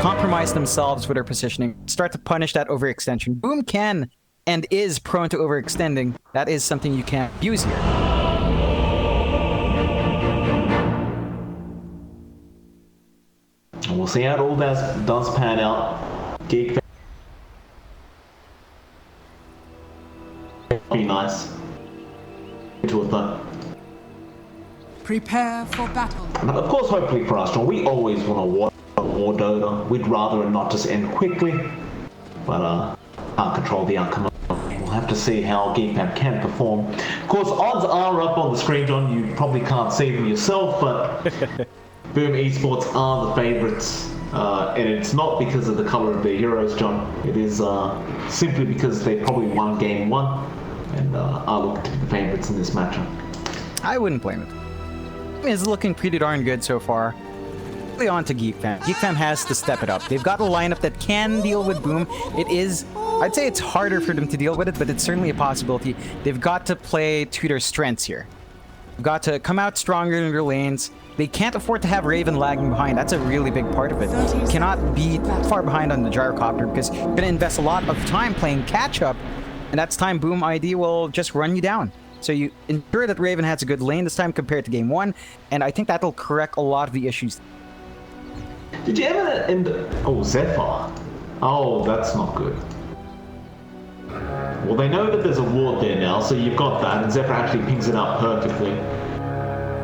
compromise themselves with their positioning, start to punish that overextension. Boom can and is prone to overextending. That is something you can't use here. We'll see how it all does pan out. Geek be nice. Into a thought. Prepare for battle. But of course, hopefully for us, John, we always want to war Dota. We'd rather it not just end quickly. But can't control the outcome. We'll have to see how Geekfam can perform. Of course, odds are up on the screen, John. You probably can't see them yourself, but Boom Esports are the favourites. And it's not because of the colour of their heroes, John. It is simply because they probably won game 1 and are looking to be the favourites in this matchup. I wouldn't blame it. It's looking pretty darn good so far. Really on to Geekfam. Geekfam has to step it up. They've got a lineup that can deal with Boom. It is, I'd say it's harder for them to deal with it, but it's certainly a possibility. They've got to play to their strengths here. They've got to come out stronger in their lanes. They can't afford to have Raven lagging behind. That's a really big part of it. You cannot be far behind on the gyrocopter because you're going to invest a lot of time playing catch-up, and that's time Boom ID will just run you down. So you ensure that Raven has a good lane this time compared to game 1, and I think that'll correct a lot of the issues. Did you ever end... Oh, Zephyr. Oh, that's not good. Well, they know that there's a ward there now, so you've got that, and Zephyr actually pings it up perfectly.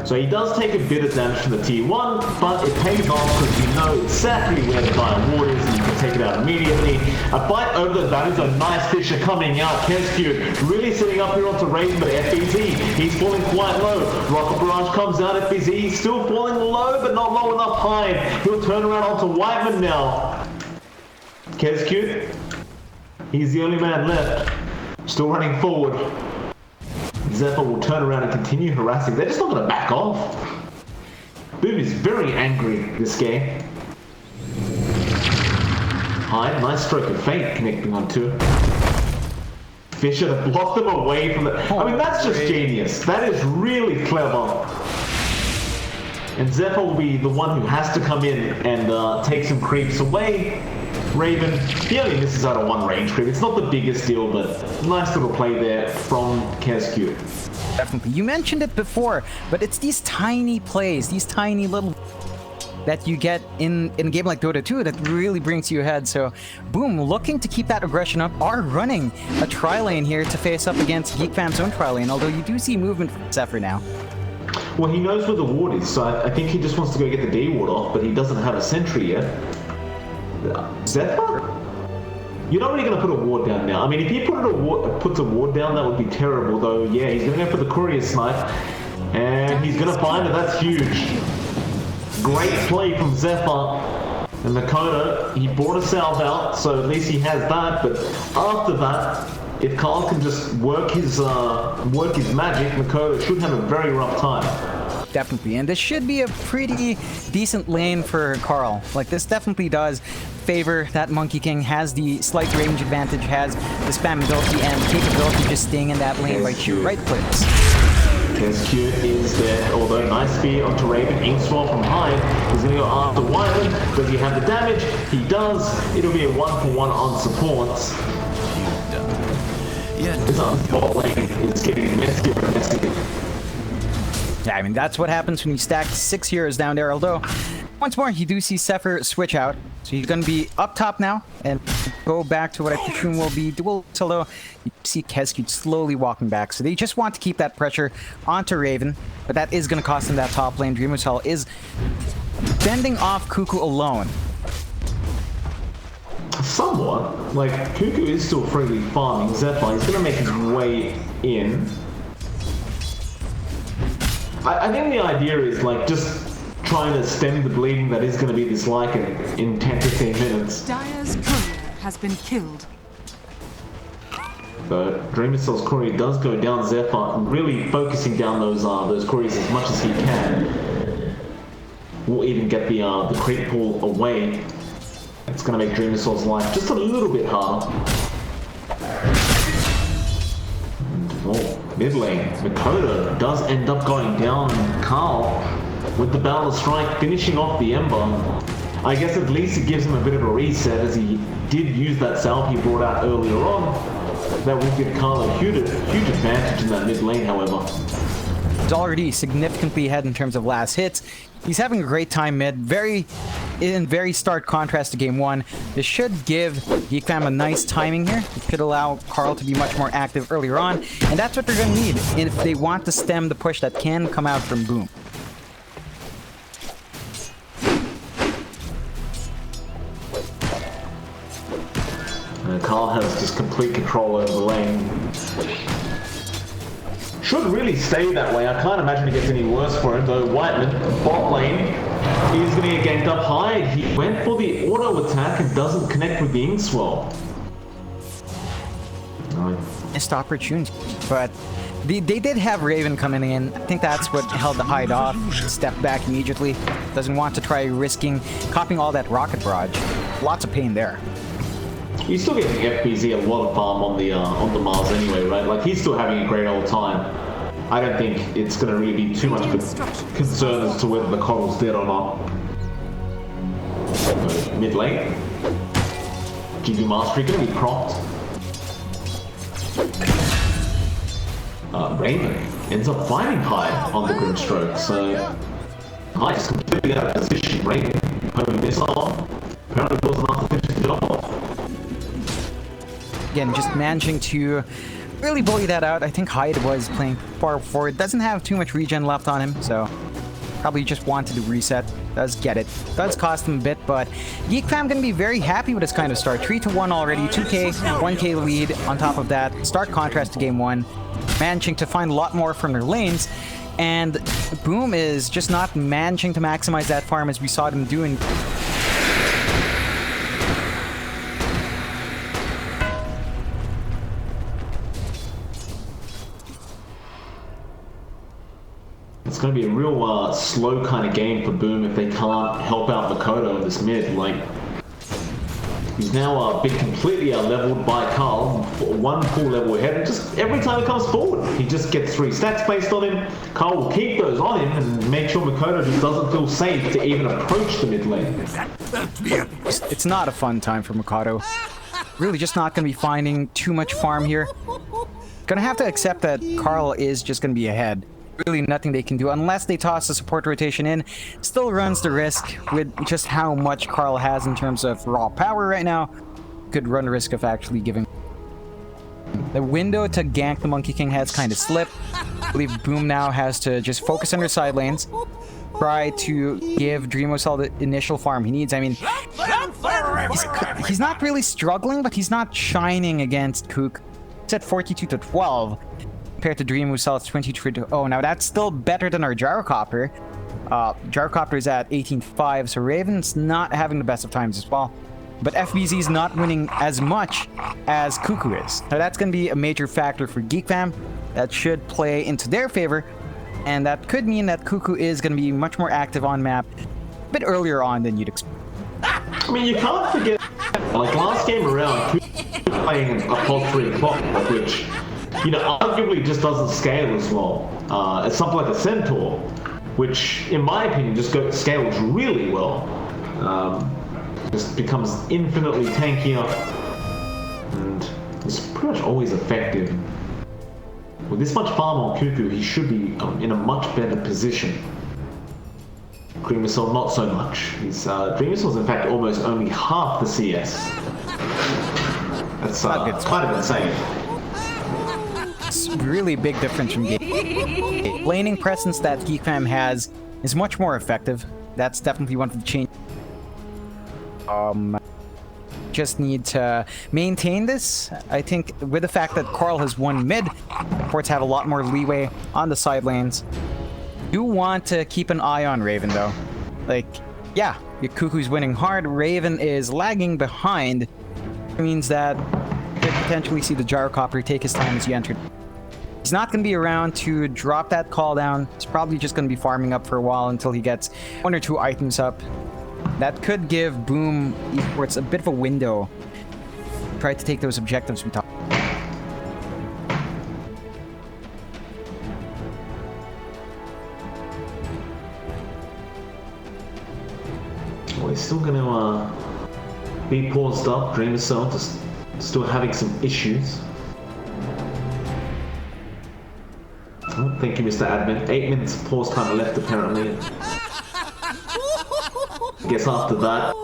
So he does take a bit of damage from the tier 1, but it pays off because you know exactly where the Dire Ward is and you can take it out immediately. A fight over the values, a nice Fisher coming out. Kescue really sitting up here onto Raven, but FBZ, he's falling quite low. Rocket Barrage comes out, FBZ, he's still falling low, but not low enough high. He'll turn around onto Whiteman now. Kescue, he's the only man left. Still running forward. Zephyr will turn around and continue harassing. They're just not going to back off. Boom is very angry this game. Hyde, nice stroke of fate connecting onto it. Fisher to block them away from the... I mean, that's just genius. That is really clever. And Zephyr will be the one who has to come in and take some creeps away. Raven, he only misses out on 1 range creep. It's not the biggest deal, but nice little play there from Kescue. Definitely. You mentioned it before, but it's these tiny plays, these tiny little that you get in a game like Dota 2 that really brings you ahead. So, Boom, looking to keep that aggression up, are running a tri-lane here to face up against Geekfam's own tri-lane, although you do see movement from Zephyr now. Well, he knows where the ward is, so I think he just wants to go get the D ward off, but he doesn't have a sentry yet. Zephyr? You're not really going to put a ward down now. I mean, if he puts a ward down, that would be terrible, though. Yeah, he's going to go for the courier snipe, and he's going to find it. That's huge. Great play from Zephyr. And Makoto, he brought a salve out, so at least he has that. But after that, if Carl can just work his magic, Makoto should have a very rough time. Definitely, and this should be a pretty decent lane for Carl. Like, this definitely does favor that Monkey King, has the slight range advantage, has the spam ability and capability of just staying in that lane by sheer right clicks. Kescue is there, although nice spear onto Raven, Inkswell from Hyde. He's going to go after Wyman. Does he have the damage? He does. It'll be a 1-for-1 on supports. This bot lane is getting messier and messier. Yeah, I mean, that's what happens when you stack 6 heroes down there, although once more, you do see Zephyr switch out. So he's going to be up top now and go back to what I presume will be dual. Although you see Kescue slowly walking back. So they just want to keep that pressure onto Raven. But that is going to cost them that top lane. Dreamer's Hell is fending off Cuckoo alone. Somewhat. Like, Cuckoo is still freely farming Zephyr. He's going to make his way in. I think the idea is, like, just trying to stem the bleeding that is going to be this Lycan in 10-15 minutes. Dire's courier has been killed. But Dreamer Cell's courier does go down Zephyr, really focusing down those couriers as much as he can. Will even get the creep pool away. It's going to make Dreamer Cell's life just a little bit harder. Oh, mid lane. Makoto does end up going down Carl with the Battle Strike, finishing off the Ember. I guess at least it gives him a bit of a reset, as he did use that salve he brought out earlier on. That will give Carl a huge advantage in that mid lane, however. He's already significantly ahead in terms of last hits. He's having a great time mid, in very stark contrast to game 1. This should give Geek Fam a nice timing here. It could allow Carl to be much more active earlier on, and that's what they're going to need if they want to stem the push that can come out from Boom. Carl has just complete control over the lane. Should really stay that way. I can't imagine it gets any worse for him, though. Whiteman, bot lane, is going to get ganked up high. He went for the auto attack and doesn't connect with the Inkswell. Missed opportunity, but they did have Raven coming in. I think that's what held the Hyde off. Stepped back immediately. Doesn't want to try risking copying all that rocket barrage. Lots of pain there. He's still getting FBZ a lot of farm on the Mars anyway, right? Like, he's still having a great old time. I don't think it's going to really be too much of a concern as to whether the Coddle's dead or not. Mid lane. GG Mastery going to be cropped. Raven ends up finding Hyde on the Grimstroke, so Hyde is completely out of position. Raven hoping this on. Apparently wasn't enough to finish the job off. Again, just managing to really bully that out. I think Hyde was playing far forward. Doesn't have too much regen left on him, so probably just wanted to reset. Does get it. Does cost him a bit, but Geek Fam gonna be very happy with this kind of start. 3-1 already, 2k, 1k lead on top of that. Stark contrast to game 1. Managing to find a lot more from their lanes, and Boom is just not managing to maximize that farm as we saw them doing. It's going to be a real slow kind of game for Boom if they can't help out Makoto in this mid. Like, he's now been completely leveled by Carl, one full level ahead, and just every time he comes forward, he just gets 3 stacks placed on him. Carl will keep those on him and make sure Makoto just doesn't feel safe to even approach the mid lane. It's not a fun time for Makoto. Really just not going to be finding too much farm here. Gonna have to accept that Carl is just going to be ahead. Really nothing they can do unless they toss the support rotation in. Still runs the risk with just how much Carl has in terms of raw power right now. Could run the risk of actually giving. The window to gank the Monkey King has kind of slipped. I believe Boom now has to just focus on their side lanes. Try to give Dreamosell the initial farm he needs. I mean, he's not really struggling, but he's not shining against Kook. It's at 42-12. Compared to Dream, who sells 22-0. Now that's still better than our Gyrocopter. Gyrocopter is at 18-5, so Raven's not having the best of times as well. But FBZ is not winning as much as Cuckoo is. Now that's going to be a major factor for Geek Fam. That should play into their favor, and that could mean that Cuckoo is going to be much more active on map a bit earlier on than you'd expect. I mean, you can't forget, like last game around, Cuckoo was playing a Pulse 3 clock, which, you know, arguably just doesn't scale as well as something like a Centaur, which, in my opinion, just scales really well. Just becomes infinitely tankier, and is pretty much always effective. With this much farm on Cuckoo, he should be in a much better position. Dreamosell not so much. Dreamosell is in fact almost only half the CS. That's kind of insane. It's really a big difference from Geek. Laning presence that Geek Fam has is much more effective. That's definitely one of the changes. Just need to maintain this. I think with the fact that Carl has won mid, Ports have a lot more leeway on the side lanes. Do want to keep an eye on Raven though. Like, yeah, your Cuckoo's winning hard. Raven is lagging behind. It means that you could potentially see the Gyrocopter take his time as he entered. He's not going to be around to drop that call down. He's probably just going to be farming up for a while until he gets 1 or 2 items up. That could give Boom Esports a bit of a window. Try to take those objectives we talked. Always still gonna be paused up. Dreamer Cell just still having some issues. Oh, thank you, Mr. Admin. 8 minutes of pause time left, apparently. I guess after that,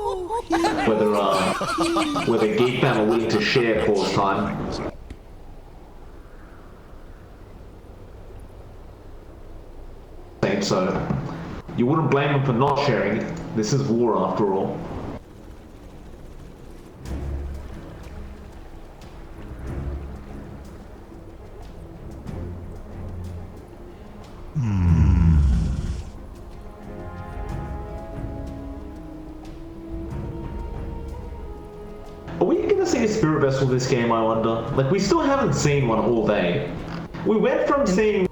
whether Geek Fam are willing to share pause time. So, you wouldn't blame them for not sharing it. This is war after all. Are we gonna see a Spirit Vessel this game, I wonder? Like, we still haven't seen one all day. We went from seeing...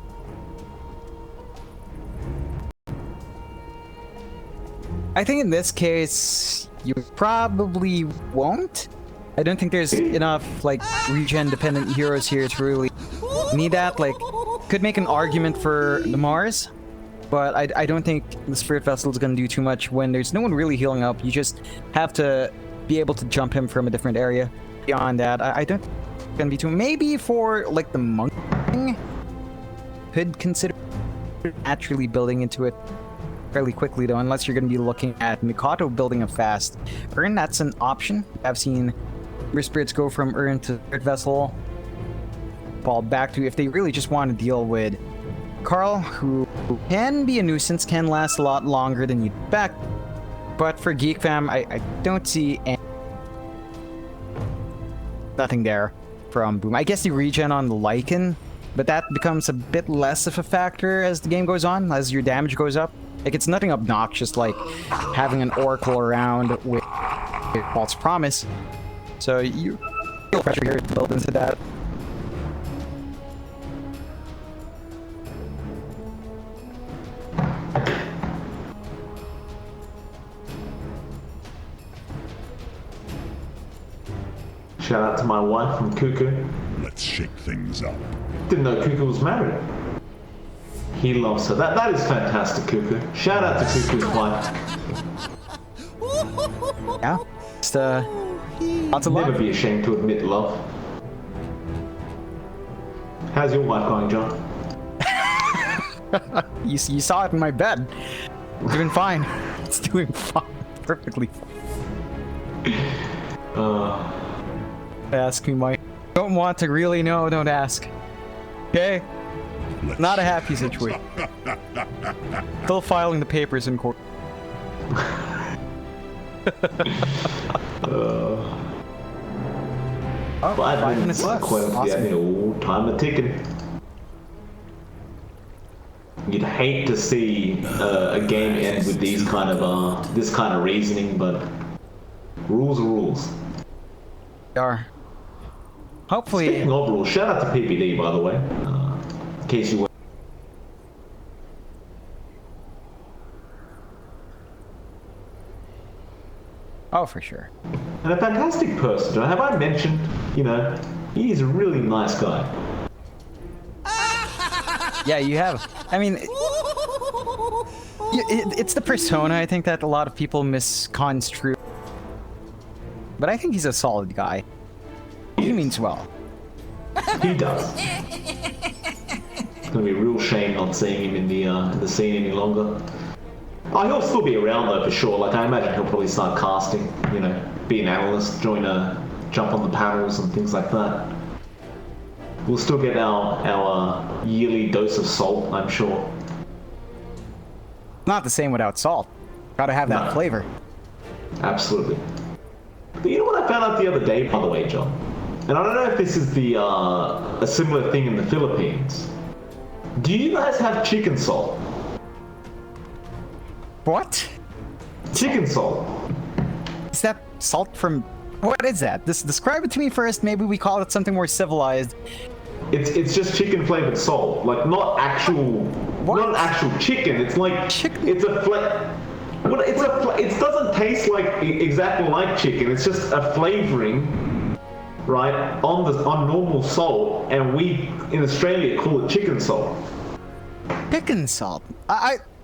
I think in this case, you probably won't. I don't think there's enough, like, regen-dependent heroes here to really need that. Like, could make an argument for the Mars, but I don't think the Spirit Vessel is going to do too much when there's no one really healing up. You just have to be able to jump him from a different area. Beyond that, I don't think it's going to be too... Maybe for, like, the monk thing, could consider actually building into it fairly quickly, though, unless you're going to be looking at Mikoto building a fast urn. That's an option. I've seen spirits go from urn to Spirit Vessel, fall back to, if they really just want to deal with Carl, who can be a nuisance, can last a lot longer than you'd expect. But for Geek Fam, I don't see nothing there from Boom. I guess the regen on the Lycan, but that becomes a bit less of a factor as the game goes on, as your damage goes up. Like, it's nothing obnoxious like having an Oracle around with False Promise. So you feel pressure here to build into that. Shout out to my wife from Cuckoo. Let's shake things up. Didn't know Cuckoo was married. He loves her. That is fantastic, Cuckoo. Shout out to Cuckoo's wife. Yeah, just lots of Never love. be ashamed to admit love. How's your wife going, John? You saw it in my bed. It's doing fine. It's doing fine. Perfectly fine. Ask me, Mike. Don't want to really know, don't ask. Okay? Not a happy situation. Still filing the papers in court. Oh, 5 minutes left. Awesome. Yeah, time are ticking. You'd hate to see a game end with these kind of this kind of reasoning, but rules are rules. They are. Hopefully. Speaking of rules, shout out to PPD, by the way, in case you were. Oh, for sure. And a fantastic person, John. Have I mentioned, he's a really nice guy. Yeah, you have. I mean, it's the persona, I think, that a lot of people misconstrue. But I think he's a solid guy. He means well. He does. It's gonna be a real shame not seeing him in the scene any longer. Oh, he'll still be around though for sure. Like, I imagine he'll probably start casting, be an analyst, jump on the panels and things like that. We'll still get our yearly dose of salt, I'm sure. Not the same without salt. Gotta have that flavor. Absolutely. But you know what I found out the other day, by the way, John? And I don't know if this is a similar thing in the Philippines. Do you guys have chicken salt? What? Chicken salt. Is that salt from... What is that? Describe it to me first. Maybe we call it something more civilized. It's just chicken flavored salt, like not actual chicken. It's like Chicken? It's a it doesn't taste like exactly like chicken. It's just a flavoring, right, on normal salt, and we in Australia call it chicken salt. Chicken salt.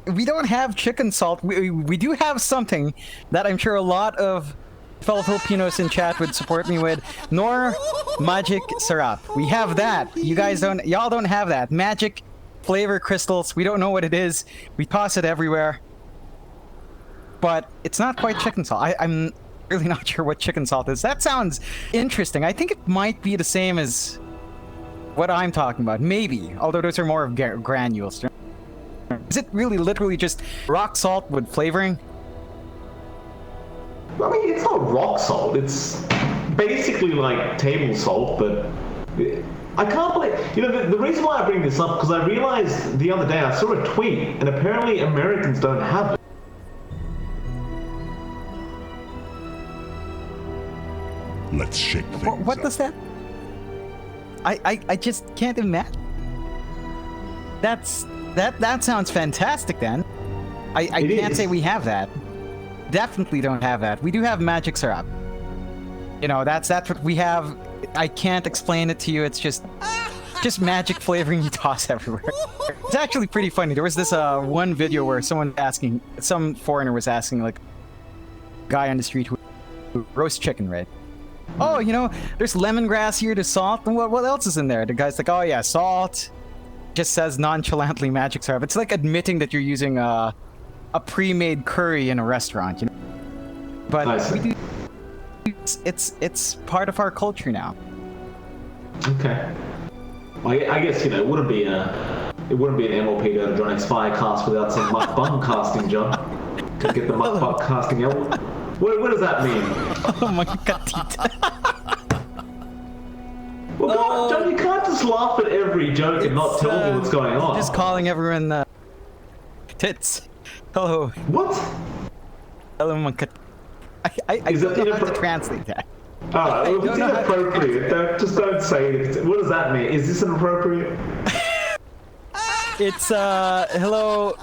we don't have chicken salt. We do have something that I'm sure a lot of fellow Filipinos in chat would support me with. Nor magic syrup. We have that. Y'all don't have that. Magic flavor crystals. We don't know what it is. We toss it everywhere. But it's not quite chicken salt. I'm really not sure what chicken salt is. That sounds interesting. I think it might be the same as what I'm talking about. Maybe. Although those are more of granules. Is it really literally just rock salt with flavoring? I mean, it's not rock salt. It's basically like table salt, but I can't believe... You know, the reason why I bring this up, because I realized the other day I saw a tweet, and apparently Americans don't have it. Let's shake things What up. does that? I just can't imagine. That sounds fantastic then. I can't say we have that. Definitely don't have that. We do have magic syrup. You know, that's what we have. I can't explain it to you. It's just magic flavoring you toss everywhere. It's actually pretty funny. There was this one video where some foreigner was asking like guy on the street who roast chicken, right? Oh, you know, there's lemongrass here, there's salt, and what else is in there? The guy's like, oh yeah, salt. Just says nonchalantly magic syrup. It's like admitting that you're using a pre-made curry in a restaurant, you know. But we do, it's part of our culture now. Okay. Well, I guess, you know, it wouldn't be an MLP Dota Dronix Firecast without some mukbang casting, John. To get the mukbang casting out. What does that mean? Oh my god. Well, God, John, you can't just laugh at every joke and not tell me what's going on. Just calling everyone tits. Hello. What? Hello, monkey. I don't know how to translate that. Alright, well, if it's inappropriate, just don't say it. What does that mean? Is this inappropriate? It's, hello.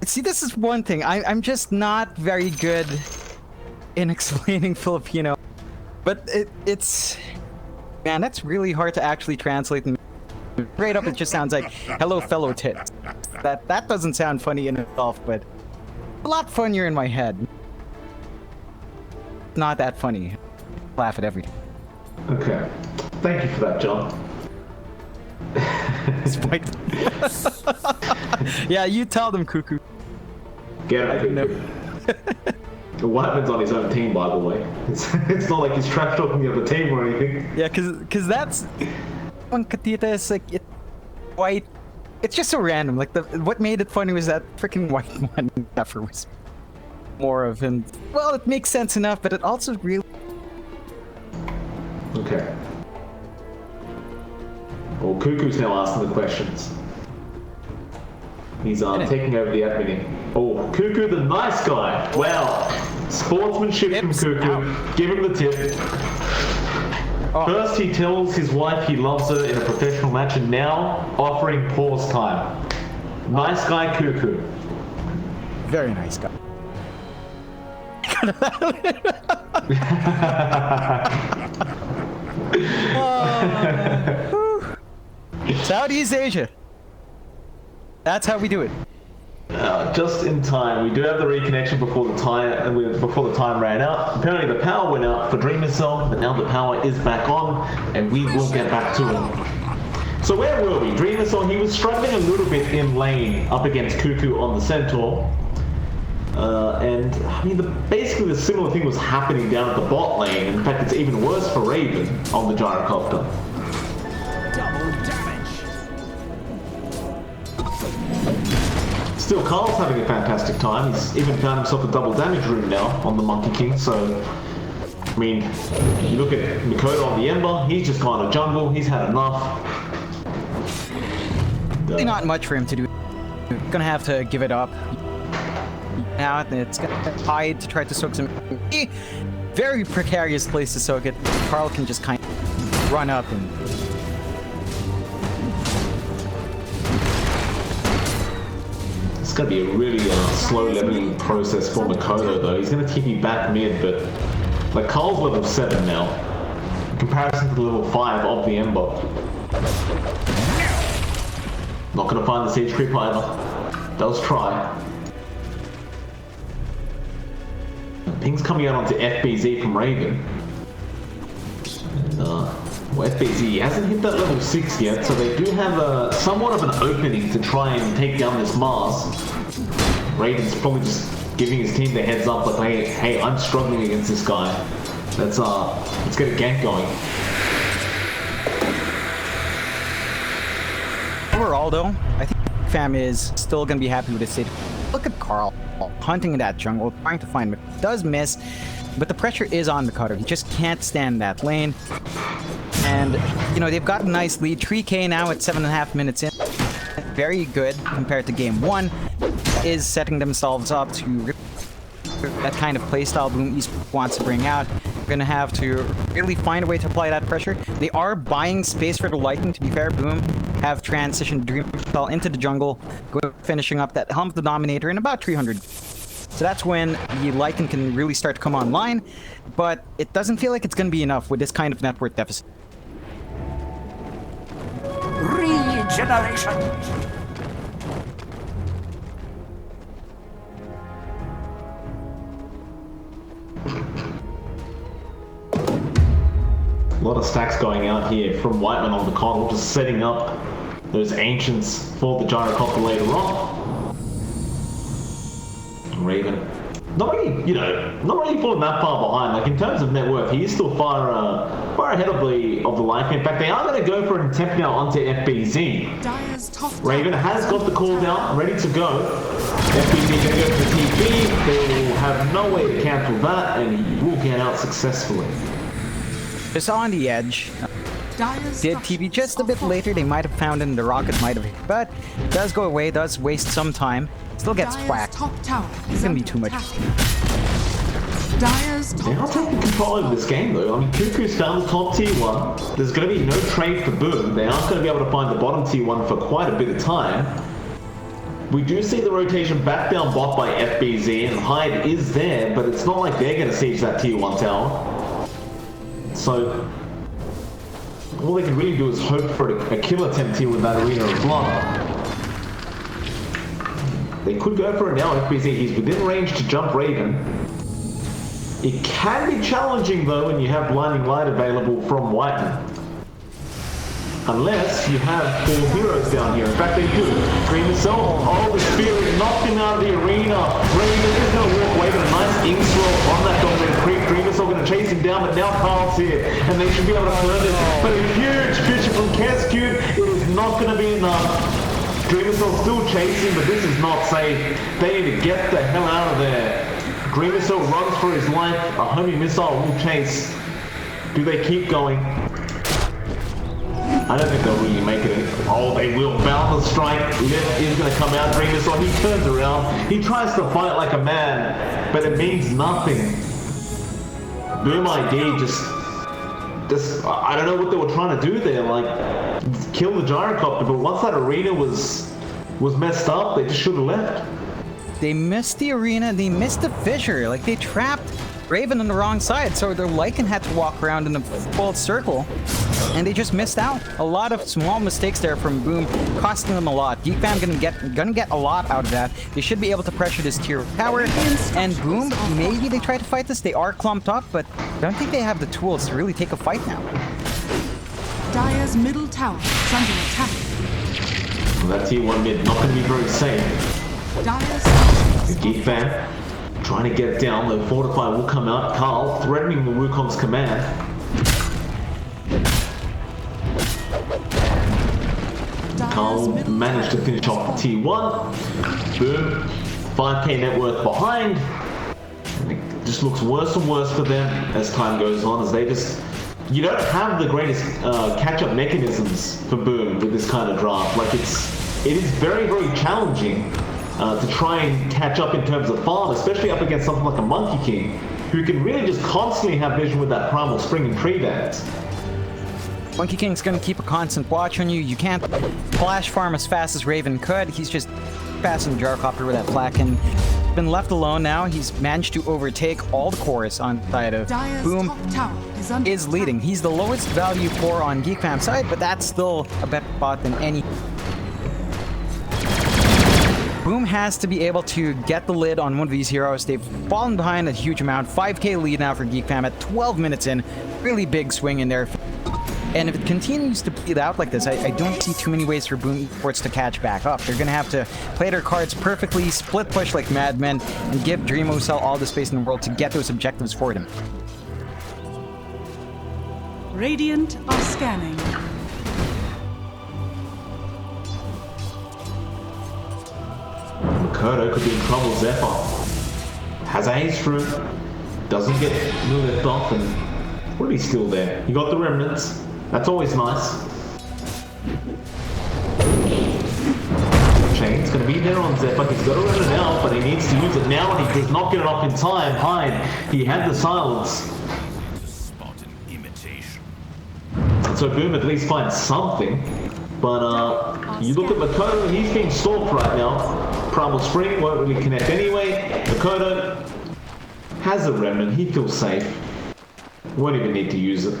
See, this is one thing. I'm just not very good in explaining Filipino. But it's... Man, that's really hard to actually translate. Straight up, it just sounds like, hello, fellow tits. That doesn't sound funny in itself, but a lot funnier in my head. Not that funny. Laugh at everything. Okay. Thank you for that, John. Yeah, you tell them, Cuckoo. Get him, Cuckoo. Whiteman's on his own team, by the way. It's not like he's trash talking the other team or anything. Yeah, cause that's... One Katita is like, white... It's just so random. Like, what made it funny was that freaking white one effort was more of him. Well, it makes sense enough, but it also really... Okay. Well, Cuckoo's now asking the questions. He's taking over the admin. Oh, Cuckoo the nice guy. Wow. Sportsmanship from Cuckoo. Give him the tip. Oh. First he tells his wife he loves her in a professional match, and now offering pause time. Nice guy, Cuckoo. Very nice guy. Southeast Asia. That's how we do it. Just in time. We do have the reconnection before the time ran out. Apparently the power went out for Dreamer Cell, but now the power is back on, and we will get back to it. So where were we? Dreamer Cell, he was struggling a little bit in lane up against Cuckoo on the Centaur. And I mean, basically the similar thing was happening down at the bot lane. In fact, it's even worse for Raven on the Gyrocopter. Double damage. Still, Carl's having a fantastic time. He's even found himself a double damage room now on the Monkey King, so... I mean, you look at Mikoto on the Ember, he's just gone to jungle, he's had enough. Really not much for him to do. Gonna have to give it up. Now it's gonna hide to try to soak some... Very precarious place to soak it. Carl can just kind of run up and... It's going to be a really slow leveling process for Mikoto though. He's going to keep me back mid, but like Carl's level 7 now, in comparison to the level 5 of the Ember. Not gonna find the siege creep either. Does try. Ping's coming out onto FBZ from Raven. Well, FBZ hasn't hit that level 6 yet, so they do have somewhat of an opening to try and take down this Mars. Raven's probably just giving his team the heads up, like, hey, I'm struggling against this guy. Let's get a gank going. Overall, though, I think Fam is still going to be happy with his state. Look at Carl hunting in that jungle, trying to find him. Does miss, but the pressure is on Mikado. He just can't stand that lane. And, you know, they've got a nice lead. 3K now at 7.5 minutes in. Very good compared to game 1. Is setting themselves up to that kind of playstyle Boom Esports wants to bring out. They're going to have to really find a way to apply that pressure. They are buying space for the Lycan, to be fair. Boom have transitioned Dreamspell into the jungle, finishing up that Helm of the Dominator in about 300. So that's when the Lycan can really start to come online, but it doesn't feel like it's going to be enough with this kind of network deficit. Regeneration. A lot of stacks going out here from Whiteman on the Coddle, just setting up those Ancients for the Gyrocopter later on. Raven, not really falling that far behind. Like, in terms of net worth, he is still far ahead of the Lycan. In fact, they are going to go for an attempt now onto FBZ. Raven has got the call down, ready to go. FBZ going to go for the TP. They will have no way to cancel that, and he will get out successfully. Just on the edge. Did TP just a bit later. They might have found him. The rocket might have hit, but does go away. Does waste some time. Still gets whacked. It's gonna be too much. They are taking control over this game, though. I mean, Cuckoo's down the top tier 1. There's going to be no trade for Boom. They aren't going to be able to find the bottom tier 1 for quite a bit of time. We do see the rotation back down bot by FBZ, and Hyde is there, but it's not like they're going to siege that tier 1 tower. So all they can really do is hope for a kill attempt here with that Arena of Blood. They could go for it now. FBZ, he's within range to jump Raven. It can be challenging, though, when you have Blinding Light available from Whiteman. Unless you have 4 heroes down here. In fact, they do. Dream itself. Oh, the Spirit knocked him out of the arena. Raven is going to walk away with a nice ink swirl on that Dominator Creep. Dream is going to chase him down, but now Carl's here, and they should be able to turn this. But a huge future from Cube. It is not going to be enough. Dreamcell still chasing, but this is not safe. They need to get the hell out of there. Dreamcell runs for his life. A homing missile will chase. Do they keep going? I don't think they'll really make it. Oh, they will. Boundless Strike. Lift is going to come out. Dreamcell, he turns around. He tries to fight like a man, but it means nothing. Boom ID just I don't know what they were trying to do there, like kill the Gyrocopter, but once that arena was messed up, they just should have left. They missed the arena, they missed the fissure, like they trapped Raven on the wrong side, so their Lycan had to walk around in a full circle, and they just missed out. A lot of small mistakes there from Boom, costing them a lot. Geek Fam gonna get a lot out of that. They should be able to pressure this tier tower, and Boom, maybe they try to fight this. They are clumped up, but I don't think they have the tools to really take a fight now. Dire's middle tower is under attack. Well, that tier 1 mid not gonna be very safe. Dire's Geek Fam trying to get down, the Fortify will come out. Carl threatening the Wukong's command. Carl managed to finish off the T1. Boom. 5k net worth behind. And it just looks worse and worse for them as time goes on, as they just... You don't have the greatest catch-up mechanisms for Boom with this kind of draft. Like, it is very, very challenging to try and catch up in terms of farm, especially up against something like a Monkey King, who can really just constantly have vision with that Primal Spring and Tree Dance. Monkey King's gonna keep a constant watch on you. You can't flash farm as fast as Raven could. He's just passing the Gyrocopter with that flak, and been left alone now. He's managed to overtake all the cores on the side of Boom. Is leading. He's the lowest value core on Geek Fam's side, but that's still a better spot than any. Boom has to be able to get the lid on one of these heroes. They've fallen behind a huge amount. 5k lead now for Geek Fam at 12 minutes in. Really big swing in there. And if it continues to bleed out like this, I don't see too many ways for Boom Esports to catch back up. They're going to have to play their cards perfectly, split push like madmen, and give DreamOCell all the space in the world to get those objectives for them. Radiant are scanning. Makoto could be in trouble. Zephyr has a haste through, doesn't get left off, and what if he's still there? He got the remnants. That's always nice. Chain's gonna be there on Zephyr. He's got to run it out, but he needs to use it now, and he does not get it off in time. Hyde, he had the silence. So Boom at least finds something. But you look at Makoto, he's being stalked right now. Primal Spring won't really connect anyway. Makoto has a remnant, he feels safe. Won't even need to use it.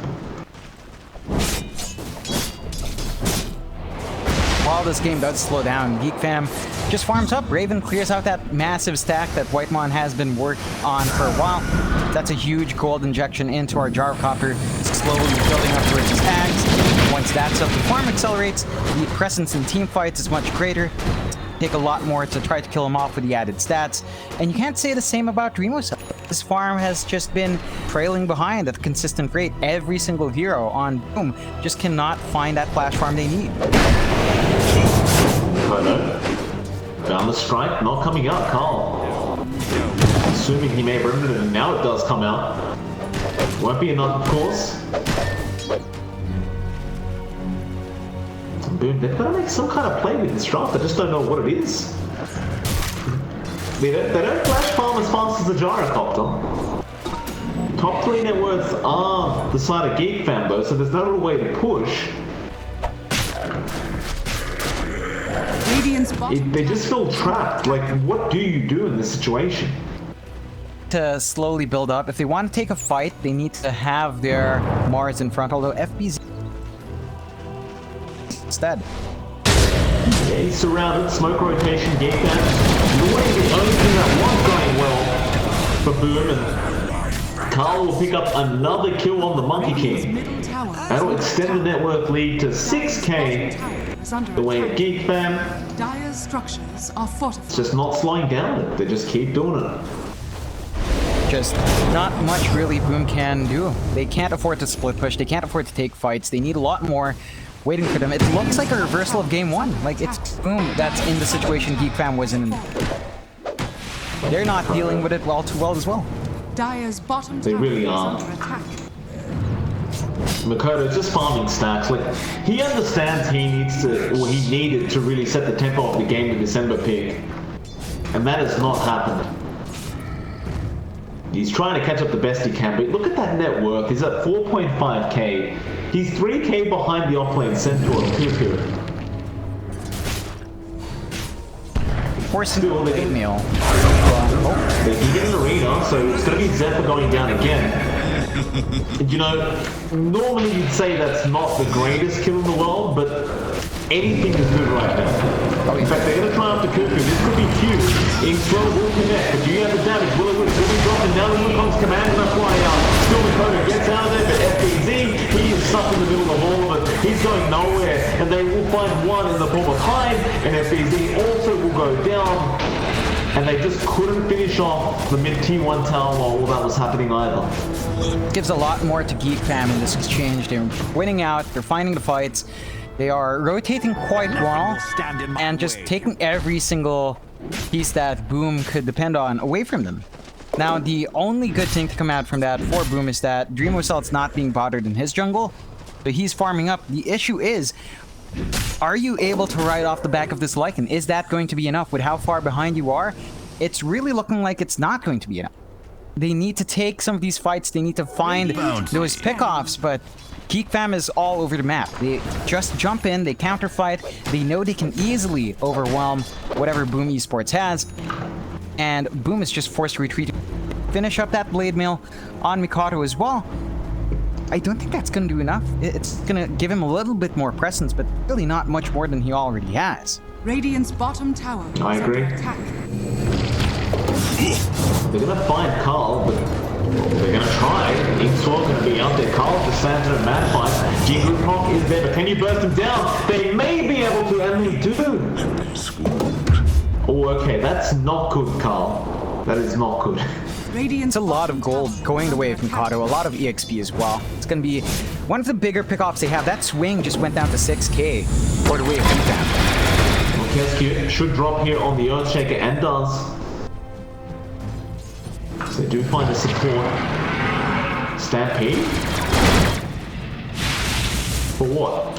While this game does slow down, Geek Fam just farms up. Raven clears out that massive stack that Whitemon has been working on for a while. That's a huge gold injection into our Gyrocopter, slowly building up towards his tags. Once that's up, the farm accelerates. The presence in team fights is much greater. Take a lot more to try to kill him off with the added stats. And you can't say the same about DreamOCell. This farm has just been trailing behind at a consistent rate. Every single hero on Boom just cannot find that flash farm they need. Found the strike, not coming out, Carl. Assuming he may have remembered it, and now it does come out. Won't be enough, of course. Boom, they've got to make some kind of play with this draft. I just don't know what it is. They don't flash farm as fast as the Gyrocopter. Top 3 net worths are the side of Geek Fam though, so there's no real way to push. They just feel trapped. Like, what do you do in this situation? To slowly build up. If they want to take a fight, they need to have their Mars in front, although FBZ instead. Yeah, he's surrounded. Smoke rotation, Geek Fam. The only thing that was going well for Boom, and Carl will pick up another kill on the Monkey King. That'll extend the net worth lead to 6k. The way of Geek Fam. Dire's structures are fortified. It's just not slowing down. They just keep doing it. Just not much really Boom can do. They can't afford to split push. They can't afford to take fights. They need a lot more waiting for them. It looks like a reversal of game 1. Like, it's Boom that's in the situation Geek Fam was in. They're not dealing with it too well as well. Dire's bottom they really are. under attack. Makoto's just farming stacks. Like, he understands he needed to really set the tempo of the game in December pick. And that has not happened. He's trying to catch up the best he can, but look at that net worth. He's at 4.5k. He's 3k behind the offlane Centaur and Cuckoo. Forcing the late meal. They can get an arena, so it's going to be Zephyr going down again. You know, normally you'd say that's not the greatest kill in the world, but anything is good right now. In fact, they're going to try after Cuckoo. This could be huge. Slow will connect, but do you have the damage? Will it be dropping down the Wukong's command and that's fly out? Still Makoto gets out of there, but FBZ, he is stuck in the middle of all of it. He's going nowhere, and they will find one in the form of Hyde, and FBZ also will go down. And they just couldn't finish off the mid-T1 tower while all that was happening either. Gives a lot more to Geek Fam in this exchange. They're winning out, they're finding the fights, they are rotating quite well, and just taking every single piece that Boom could depend on away from them. Now, the only good thing to come out from that for Boom is that DreamOCell's not being bothered in his jungle, but he's farming up. The issue is, are you able to ride off the back of this Lycan? Is that going to be enough with how far behind you are? It's really looking like it's not going to be enough. They need to take some of these fights. They need to find those pickoffs, but Geek Fam is all over the map. They just jump in, they counterfight, they know they can easily overwhelm whatever Boom Esports has, and Boom is just forced to retreat. Finish up that blade mail on Mikado as well. I don't think that's going to do enough. It's going to give him a little bit more presence, but really not much more than he already has. Radiant's bottom tower is I agree. under attack. They're gonna find Carl, but they're gonna try. Inksaw gonna be out there. Carl the Santa and Mad Fight. Geek Rock is there, but can you burst him down? They may be able to, and they do. Oh, okay, that's not good, Carl. That is not good. It's Radiant's a lot of bottom gold tower going is the way under of Mikado, a lot of EXP as well. It's going to be one of the bigger pickoffs they have. That swing just went down to 6k for the way of Geek. Kescu should drop here on the Earthshaker and does. So they do find a support. Stampede? For what?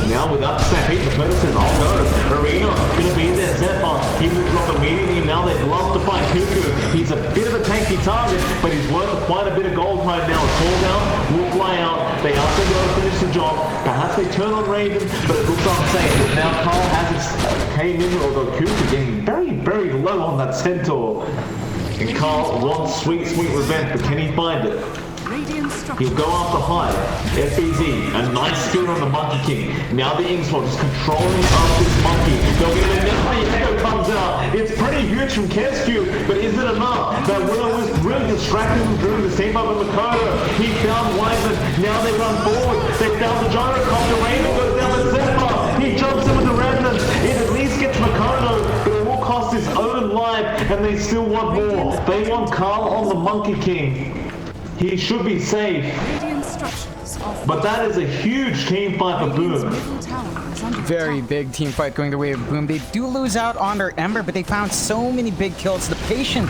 Now without Stampede, the person says, oh no, Arena gonna be there, Zephyr, he will drop immediately, now they'd love to find Cuckoo. He's a bit of a tanky target, but he's worth quite a bit of gold right now. A call down, will fly out, they are going to finish the job, perhaps they turn on Raven, but it looks unsafe. Now Carl has his came in, although Cuckoo getting very, very low on that Centaur. And Carl wants sweet, sweet revenge, but can he find it? Radiant structure. He'll go after high. FBZ, a nice skill on the Monkey King. Now the Inksaw is controlling up this monkey. They'll get it. Now the echo comes out. It's pretty huge from Kescu, but is it enough? That Willow was really distracting him during the same up with Mikado. He found Wiseman. Now they run forward. They found the gyrocopter. Raven goes down with Zephyr. He jumps in with the Revenant. It at least gets Mikado, but it will cost his own life, and they still want more. They want Carl on the Monkey King. He should be safe. Radiant structures are But that is a huge team fight for Radiant's Boom. middle tower is under Very attack. big team fight going the way of Boom. They do lose out on their Ember, but they found so many big kills. The patient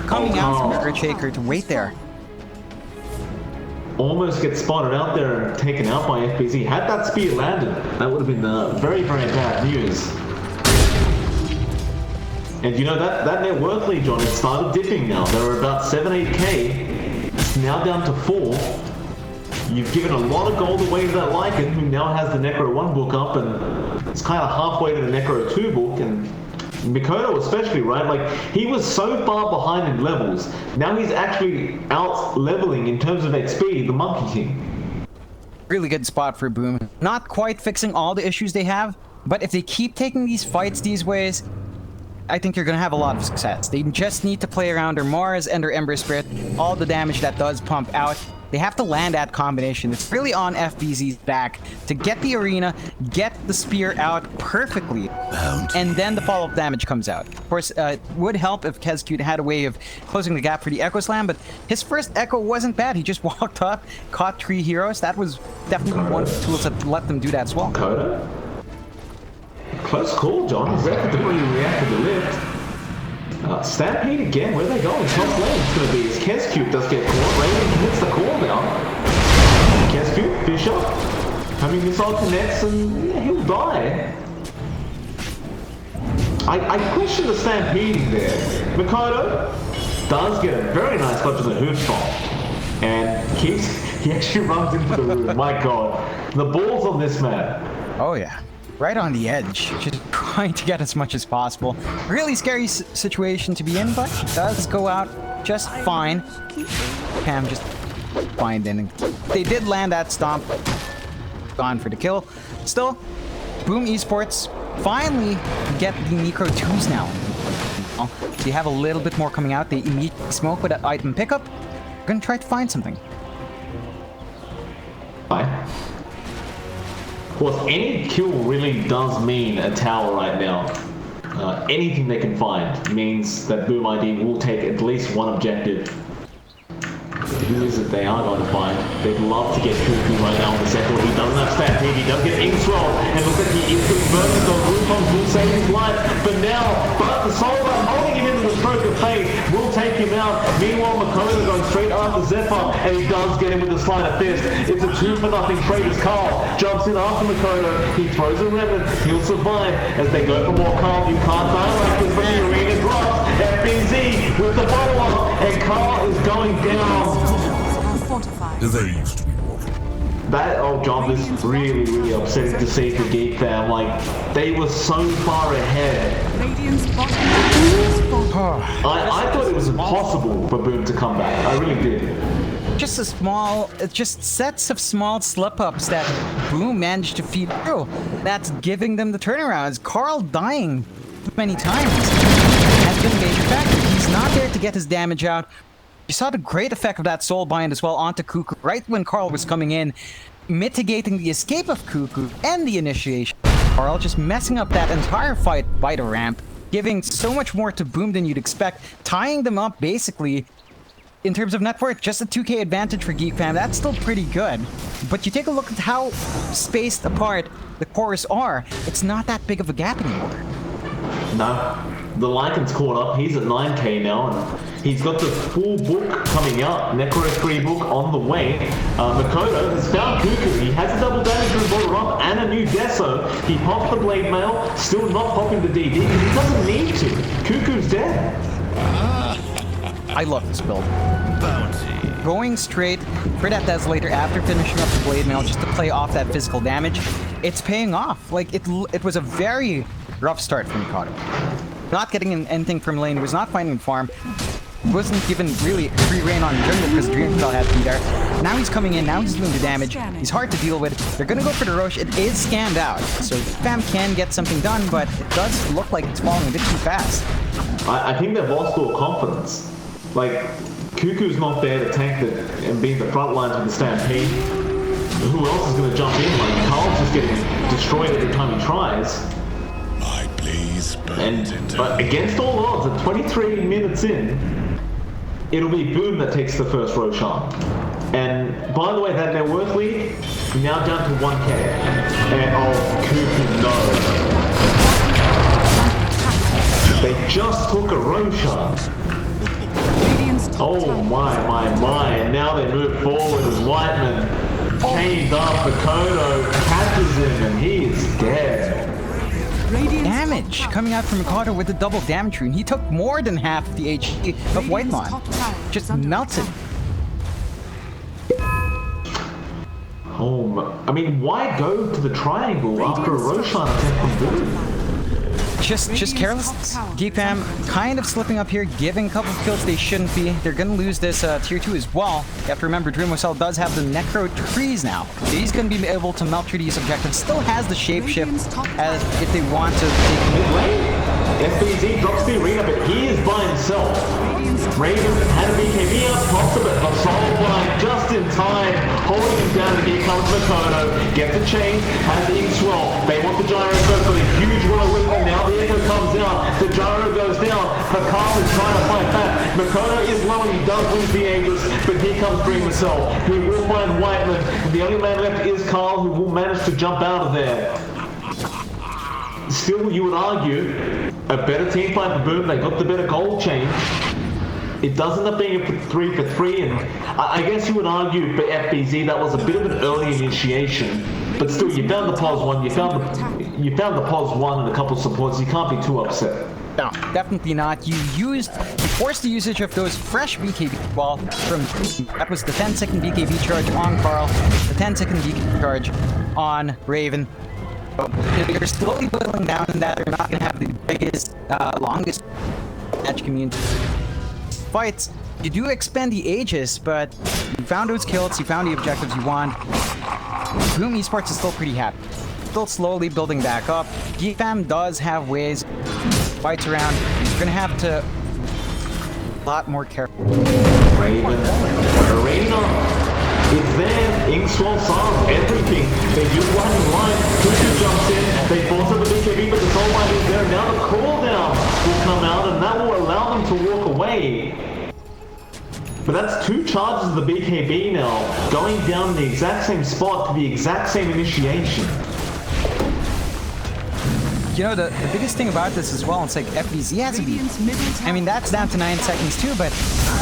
coming out from Earthshaker to wait there. Almost gets spotted out there and taken out by FBZ. Had that spear landed, that would have been very, very bad news. And you know, that net worth lead, John, it started dipping now. They were about 7-8k. It's now down to 4. You've given a lot of gold away to that Lycan, who now has the Necro 1 book up, and it's kind of halfway to the Necro 2 book, and Mikado especially, right? Like, he was so far behind in levels, now he's actually out leveling in terms of XP, the Monkey King. Really good spot for Boom. Not quite fixing all the issues they have, but if they keep taking these fights these ways, I think you're going to have a lot of success. They just need to play around their Mars and their Ember Spirit, all the damage that does pump out. They have to land that combination. It's really on FBZ's back to get the arena, get the spear out perfectly, and then the follow-up damage comes out. Of course, it would help if Kescu had a way of closing the gap for the Echo Slam, but his first Echo wasn't bad. He just walked up, caught 3 heroes. That was definitely one of the tools that let them do that as well. Mikado? Close call, John. Zephyr didn't really react to the lift. Stampede again. Where are they going? Top lane it's going to be. Kescu does get caught. Raven hits the call down. Kescu, Fisher. Coming missile connects and yeah, he'll die. I question the stampeding there. Mikado does get a very nice touch of the hoof spot. And he actually runs into the room. My god. The balls on this man. Oh yeah, right on the edge, just trying to get as much as possible. Really scary situation to be in, but it does go out just fine. Pam just fine then. They did land that stomp. Gone for the kill. Still, Boom Esports finally get the Necro 2s now. So you have a little bit more coming out. They immediately smoke with that item pickup. We're gonna try to find something. Bye. Of course, any kill really does mean a tower right now. Anything they can find means that Boom ID will take at least one objective. Who is it they are going to find? They'd love to get Cuckoo right now on the second. He doesn't have Stampede, he does get Inkthrow, and looks like he is converted. The Wukong will save his life, but the Solver holding him into the stroke of fate will take him out. Meanwhile, Makona going straight after Zephyr, and he does get him with a sleight of fist. It's a 2-for-0 trade as Carl jumps in after Makona. He throws a Revenant, he'll survive as they go for more Carl. You can't die like this, but the arena drops. FBZ with the follow-up, and Carl is going down. Fortified. They used to be more. That old job is really, really upsetting to see for Geek fam. Like, they were so far ahead. Radiant's bottom tower is fortified. I thought it was impossible for Boom to come back. I really did. Just sets of small slip-ups that Boom managed to feed through. That's giving them the turnarounds. Carl dying many times has been a major factor. He's not there to get his damage out. You saw the great effect of that soul bind as well onto Cuckoo right when Carl was coming in, mitigating the escape of Cuckoo and the initiation. Carl just messing up that entire fight by the ramp, giving so much more to Boom than you'd expect, tying them up basically. In terms of net worth, just a 2k advantage for Geek Fam, that's still pretty good. But you take a look at how spaced apart the cores are, it's not that big of a gap anymore. No, the Lycan's caught up. He's at 9k now, and he's got the full book coming out, Necro 3 book on the way. Makoto has found Cuckoo. He has a double damage from bottom up and a new Deso. He popped the Blade Mail, still not popping the DD because he doesn't need to. Cuckoo's dead. I love this build. Bounty. Going straight for that Desolator after finishing up the Blade Mail just to play off that physical damage, it's paying off. Like, it was a very rough start for Mikado. Not getting anything from lane, was not finding farm, wasn't given really free reign on jungle because Dreamspell had to be there. Now he's coming in, now he's doing the damage. He's hard to deal with. They're gonna go for the Roche. It is scanned out, so Fam can get something done, but it does look like it's falling a bit too fast. I think they've lost all confidence. Like, Cuckoo's not there to tank it and be the front lines with the Stampede. Who else is going to jump in? Like, Carl's just getting destroyed every time he tries. My blaze burns into But against all odds, at 23 minutes in, it'll be Boom that takes the first Roshan. And by the way, that net worth lead, now down to 1k. And oh, Cuckoo, no. They just took a Roshan. Oh my, and now they move forward as Whiteman chains up Makoto, catches him, and he is dead. Damage coming out from Mikado with the double damage rune. He took more than half the HP of Whitemon. Just melted. Oh, I mean, why go to the triangle after a Roshan attack from Boom? Just careless. Geek Fam kind of slipping up here, giving a couple of kills they shouldn't be. They're gonna lose this tier 2 as well. You have to remember Dreamwell does have the Necro trees now. So he's gonna be able to melt through these objectives. Still has the shapeshift as if they want to take mid lane. FBZ drops the arena, but he is by himself. Raven had a BKB up, pops a bit of a soul blind just in time, holding him down to get comes Makoto, get the chain, has the Inkswell. They want the gyro first, but a huge roll with them. Now the echo comes out, the gyro goes down, Carl is trying to fight back. Makoto is low and he does lose the Aegis, but here comes Dream himself. He will find Whiteman. The only man left is Carl, who will manage to jump out of there. Still, you would argue, a better team fight for Boom. They got the better gold chain. It does end up being a 3 for 3, and I guess you would argue for FBZ that was a bit of an early initiation. But still, you found the pause 1, you found the pause 1 and a couple of supports. You can't be too upset. No, definitely not. You forced the usage of those fresh BKB. Well, that was the 10-second BKB charge on Carl, the 10-second BKB charge on Raven. They're slowly whittling down in that they're not going to have the biggest, longest match community fights. You do expend the Aegis, but you found those kills, you found the objectives you want. Boom Esports is still pretty happy. Still slowly building back up. Geek Fam does have ways, fights around. You're going to have to a lot more careful. Raven, Arena. It's there, Inkswell solves everything. They do one line, Cuckoo jumps in, they force up the BKB, but the soul line is there. Now the cooldown will come out, and that will allow them to walk away. But that's 2 charges of the BKB now, going down the exact same spot to the exact same initiation. You know, the biggest thing about this as well, it's like FBZ has to be. I mean, that's down to 9 seconds too, but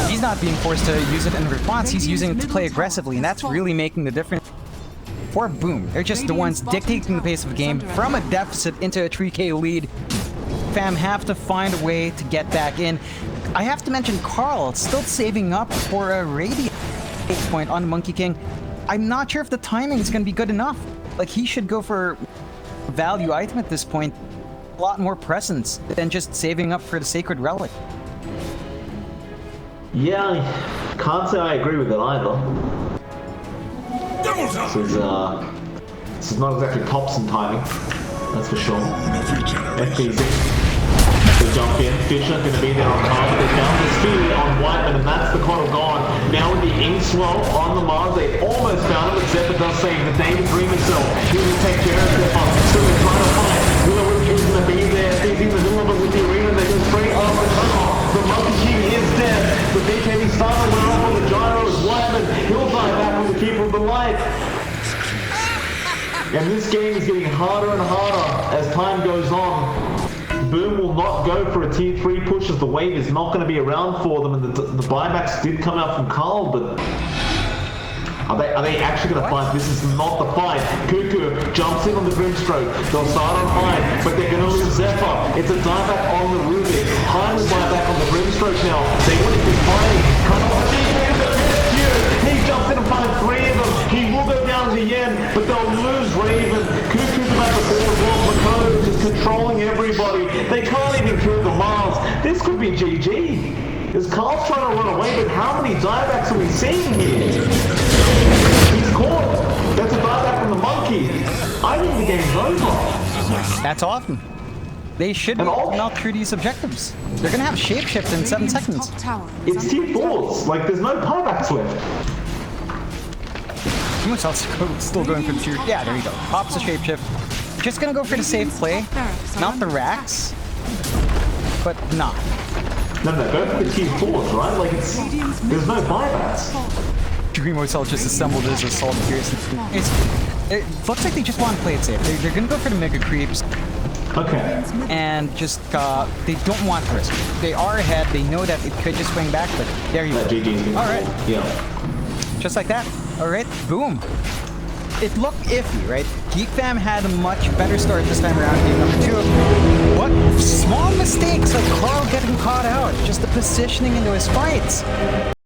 he's not being forced to use it in response. He's using it to play aggressively, and that's really making the difference. For Boom, they're just the ones dictating the pace of the game from a deficit into a 3k lead. Fam have to find a way to get back in. I have to mention Carl still saving up for a radiant point on Monkey King. I'm not sure if the timing is going to be good enough. Like, he should go for value item at this point. A lot more presence than just saving up for the Sacred Relic. Yeah, I can't say I agree with it either. This is not exactly Thompson timing, that's for sure. FBZ. They jump in, Fisher gonna be there on time, they found the speed on Whiteman, and that's the coil gone. Now with the ink swell on the Mars, they almost found him, but Zephyr does save the David Dream himself. He will take care of Zephyr, so they're trying to fight. Who's gonna be there, he's in the middle of it with the arena, they go straight off the top. The Monkey King is dead, the BKB starter went off on the gyro as Whiteman. He'll die back with the Keeper of the Light. And this game is getting harder and harder as time goes on. Boom will not go for a tier 3 push as the wave is not going to be around for them, and the buybacks did come out from Carl, but are they actually going to fight? This is not the fight. Cuckoo jumps in on the Grimstroke. They'll start on high, but they're going to lose Zephyr. It's a dieback on the Rubik. High will buyback on the Grimstroke now. They want to be fighting. He jumps in and finds 3 of them. He will go down to the end, but they'll lose Raven. Cuckoo's about to fall as well. Makoto just controlling everybody. They can't even kill the Mars. This could be GG. Is Carl's trying to run away, but how many diebacks are we seeing here? He's caught. That's a dieback from the Monkey. I think the game's over. That's awesome. They should be able to melt through these objectives. They're gonna have shapeshift in 7 seconds. It's tier 4s. Like, there's no buybacks left. Musel's still going for the tier. Yeah, there you go. Pops the shapeshift. Just gonna go for the safe play. Not the racks, but not. No, go for the tier 4s, right? Like, there's no buybacks. Dreamosel just assembled his assault fierce. It looks like they just want to play it safe. They're gonna go for the mega creeps. Okay. And just, they don't want to risk. They are ahead, they know that it could just swing back, but there you go. Alright. Yeah. Just like that. Alright, boom. It looked iffy, right? Geek Fam had a much better start this time around, game number 2. What small mistakes like Carl getting caught out, just the positioning into his fights.